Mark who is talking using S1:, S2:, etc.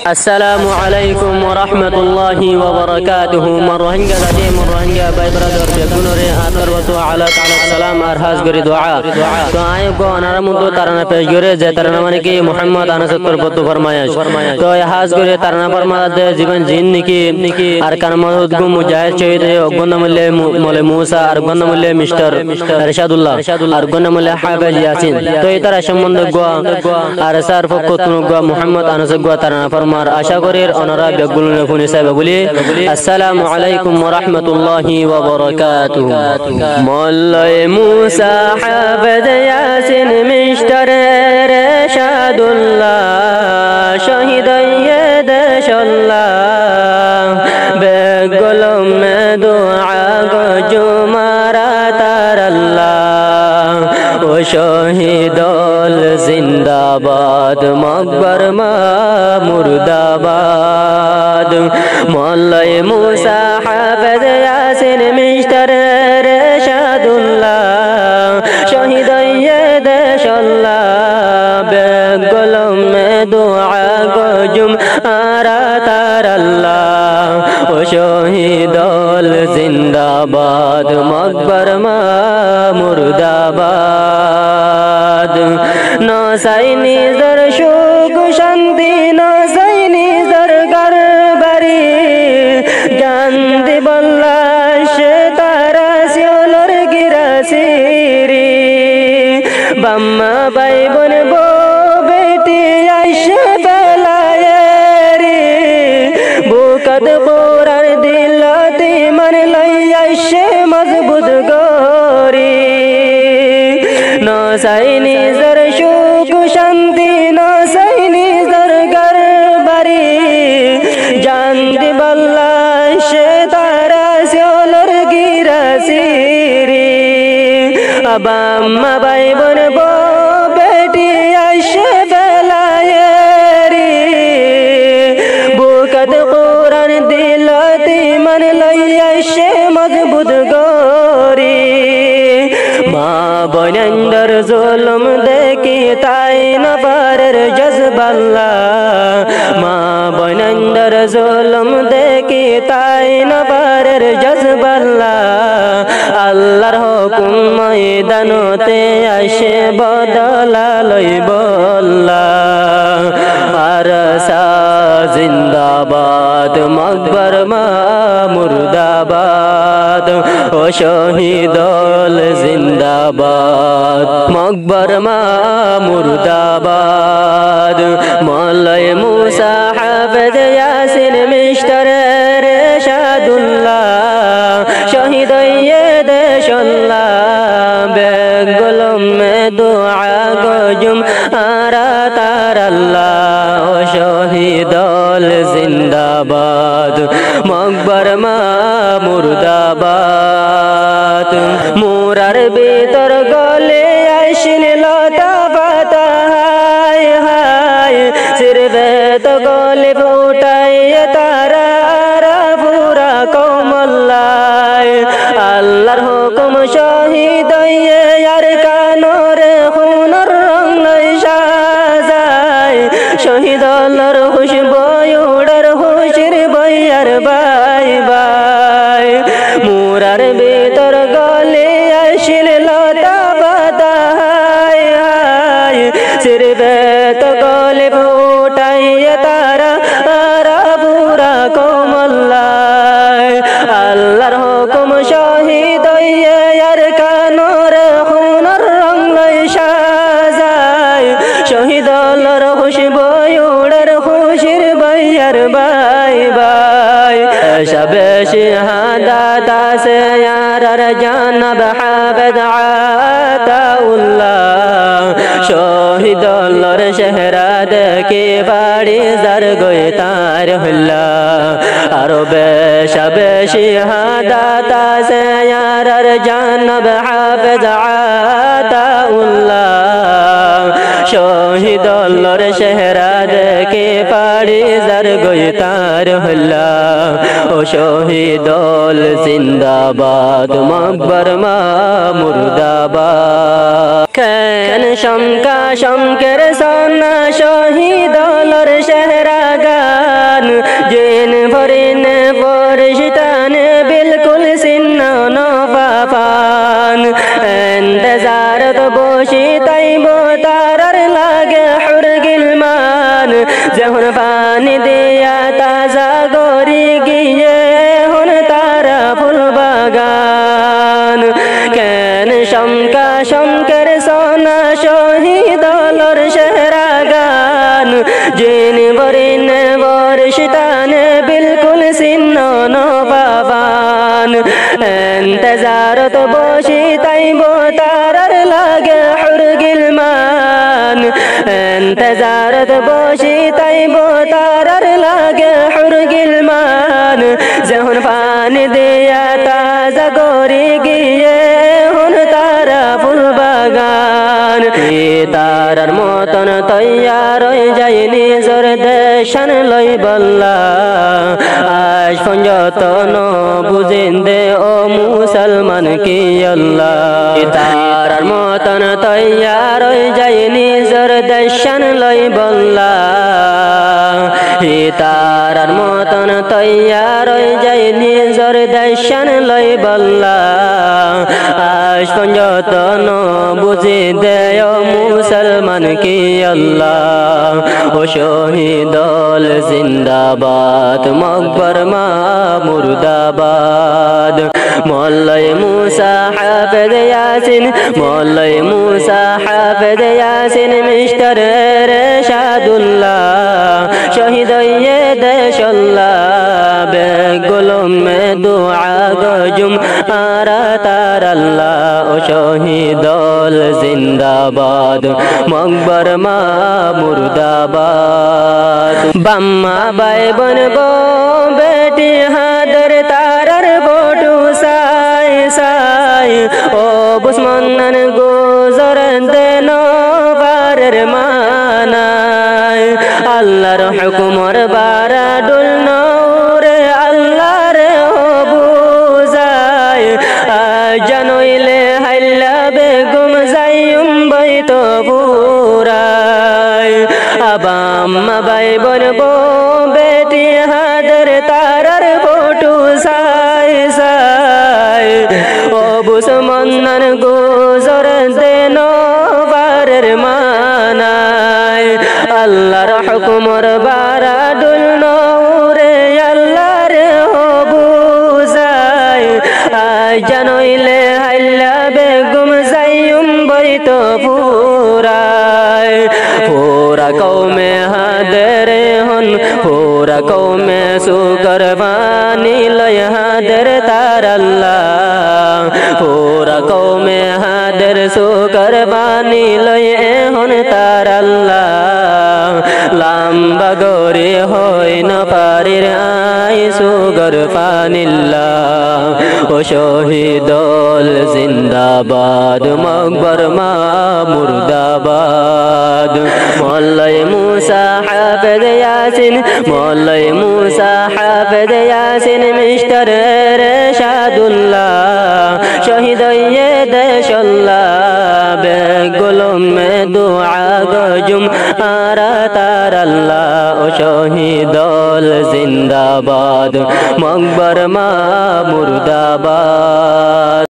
S1: Assalamu alaikum wa rahmatullahi wa barakatuh. Marrohinga dati marrohinga by brother begunore atar watu alak salam arhas gori dua. To ayo go anaramutu tarana pesh gore je tarana mane ki Muhammad anasakar botu farmayash. To has gore tarana farmada de jiban jin niki ar kanamud gu mujahid shahid ogonna mulle mole Musa ar gonna mulle Mr. Rashadullah ar gonna mulle Hafiz Yasin. To itara shamband go ar sar fokotun go Muhammad anasak go tarana farma আশা করি ওনারা বেগুলনে ফোনে সাহেব বলি আসসালামু আলাইকুম ওয়া রাহমাতুল্লাহি ওয়া বারাকাতুহু মোল্লায়ে মুসা হাফেজ ইয়াসিন মিস্টার রশাদুল্লাহ শহীদ ইয়াদাশাল্লাহ বেগুলম মে দুআ গো জুমারা তারাল্লাহ ও শহীদুল জিন্দাবাদ মকবর মা মুর্দাবাদ মোল্লায়ে মুসা হাফেজ ইয়াসিন মিস্টার রশাদুল্লাহ শহীদ ইয়াদাশাল্লাহ বেগুলম মে দুআ গো জুমারা তারাল্লাহ ও শহীদুল জিন্দাবাদ মকবর মা মুর্দাবাদ নসাই নিজর সুখ শান্তি নসাই নিজর গরবারি জান দিবল্লা সে তারা শিওলর গিরাসিরি বাম্মা ভাই বোন বো বেটি আইসে বেলায়েরি বুকত কোরার দিলতি মন লাই আইসে মজবুত গরি নসাই নিজর সুখ শান্তি নসাই নিজর গরবারি জান দিবল্লা সে তারা শিওলর গিরাসিরি আবাম্মা ভাই বোন বো বেটি আইসে বেলায়েরি বুকত কোরআন দিলতি মন লাই আইসে মজবুত গরি মা বনন্দর জুলুম দেখি তাই নবরের জজবাল্লা মা বনন্দর জুলুম দেখি তাই নবরের জজবাল্লা আল্লাহর হুকুম ময়দানতে আসে বদলা লইব আল্লাহ আরসা জিন্দাবাদ মকবর মা মুর্দাবাদ ও শহীদুল জিন্দাবাদ মকবর মা মুর্দাবাদ মোল্লায়ে মুসা হাফেজ ইয়াসিন মিস্টার রশাদুল্লাহ শহীদ ইয়াদাশাল্লাহ বেগুলম মে দুআ গো জুমারা তারাল্লাহ ও শহীদুল জিন্দাবাদ মকবর মা মুর্দাবাদ মুরার ভিতর গলে আইসিন লতা পাতা হায় হায় সিরবে তো গলে ফুটাইয়ে তারা পুরা কমল্লায় আল্লাহর হুকুম শহীদ আর কানোর হুনর রং সাজায় শহীদ আল্লাহর খুশবু উড়ার খুশির বইয়ার বাই বাই মুরার ভিতর গলে আইসিল লতা পাতা হায় হায় সিরবে তো গলে ফুটাইয়ে তারা পুরা কমল্লায় আল্লাহর হুকুম শহীদ আর কানোর হুনর রং সাজায় শহীদ আল্লাহর খুশবু উড়ার খুশির বইয়ার বাই বাই শবে শাহাদাত সে ইয়ার জানাব হাফেজ আতাউল্লাহ শহীদ আল্লাহর চেহারা দেখে বাড়ি যার গই তার হল্লা আরবে শবে শাহাদাত সে ইয়ার জানাব হাফেজ আতাউল্লাহ শহীদ আল্লাহর চেহারা দেখে পারি যার গইতার হল্লা ও শহীদল জিন্দাবাদ মকবর মা মুর্দাবাদ কেন শঙ্কা শঙ্কের সন্না শহীদলর শেহরা গান জিন ভরিন পরিশিতান বিলকুল সিন্ন নফাফান এন্তজারত বসি তাইব তারার লাগে হুরগিল মান যখন পানি দিয়া তাজা গরি গিয়ে হন তারা ফুল বাগান কেন শঙ্কা শঙ্কের সোনা শহীদলর শেহরা গান জিন বরিন বর্ষিতান বিলকুল সিন্ন নবাবান এন্তজারত বসি তাইব তারার লাগে হুরগিল মান এন্তজারত বসি তাইব তারার লাগে হুরগিল মান যখন পানি দিয়া তাজা গরি গিয়ে হন তারা ফুল বাগান তারার মতন তৈয়ার হয়ে যায় নিজর দেশান লই বল্লা আজ পঞ্জতন বুঝেন দে ও মুসলমান কি আল্লাহ তারার মতন তৈয়ার হয়ে যায় নিজর দেশান লই বল্লা তারার মতন তৈয়ার হয়ে যায় নিজর দেশান লই বল্লা আজ পঞ্জতন বুঝে দেয় মুসলমান কি আল্লাহ ও শহীদল জিন্দাবাদ মকবর মা মুর্দাবাদ মৌলাই মুসা হাফেজ ইয়াসিন মৌলাই মুসা হাফেজ ইয়াসিন মিস্টার রেশাদুল্লাহ শহীদ হয়ে দেশাল্লাহ বেগুলো মে দুআ গজুম আরা তার আল্লাহ ও শহীদল জিন্দাবাদ মকবর মা মুর্দাবাদ বাম্মা বাই বনবো বেটি হাদর তারার বটু সাই সাই ও বুসমানন গুজর দেন বারের মানায় আল্লাহর হুকুমর বারা ডুল নৌরে আল্লাহর বুঝায় জানইলে হাইলা বেগম যাইম বইত পুরায় আবাম্মা বাই বনবো বেটি হাদর তারার ফটো সাই সাই ও বুসমানন গুজর দেন বারের মানায় আল্লাহর হুকুমর বারা ডুল নৌরে আল্লাহর বুঝায় জানইলে হাইলা বেগম যাইম বইত পুরায় পুরা কৌমে হাদের হন পুরা কৌমে সুকর বানি লয় হাদের তার আল্লাহ পুরা কৌমে হাদের সুকর বানি লয় হন তার আল্লাহ লাম্বা গরে হয় না পারির আই সুগর পানিল্লাহ ও শহীদল জিন্দাবাদ মকবর মা মুর্দাবাদ মৌলাই মুসা হাফেজ ইয়াসিন মৌলাই মুসা হাফেজ ইয়াসিন মিস্টার রেশাদুল্লাহ শহীদ হয়ে দেশাল্লাহ বেগুলো মে দুআ গজুম আরা তার আল্লাহ ও শহীদল জিন্দাবাদ মকবর মা মুর্দাবাদ